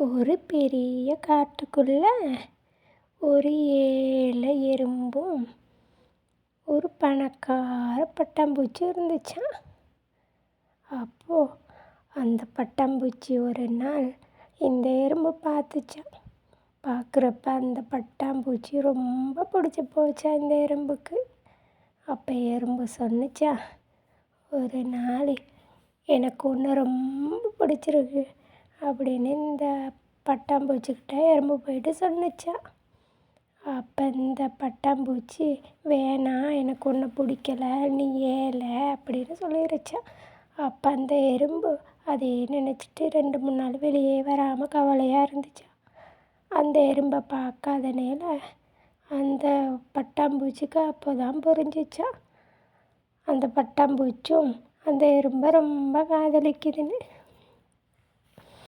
ஒரு பெரிய காட்டுக்குள்ள ஒரு ஏழை எறும்பும் ஒரு பணக்கார பட்டாம்பூச்சி இருந்துச்சாம். அப்போது அந்த பட்டாம்பூச்சி ஒரு நாள் இந்த எறும்பு பார்த்துச்சான். பார்க்குறப்ப அந்த பட்டாம்பூச்சி ரொம்ப பிடிச்சி போச்சா இந்த எறும்புக்கு. அப்போ எறும்பு சொன்னுச்சா, ஒரு நாள் எனக்கு ஒன்று ரொம்ப பிடிச்சிருக்கு அப்படின்னு இந்த பட்டாம்பூச்சிக்கிட்ட எறும்பு போயிட்டு சொன்னுச்சா. அப்போ இந்த பட்டாம்பூச்சி, வேணாம் எனக்கு ஒன்று பிடிக்கல, நீ ஏழை அப்படின்னு சொல்லிருச்சா. அப்போ அந்த எறும்பு அதே நினச்சிட்டு 2-3 நாள் வெளியே வராமல் கவலையாக இருந்துச்சா. அந்த எறும்பை பார்க்காதனால அந்த பட்டாம்பூச்சிக்கு அப்போ தான் புரிஞ்சிச்சா அந்த பட்டாம்பூச்சும் அந்த எறும்பை ரொம்ப காதலிக்குதுன்னு.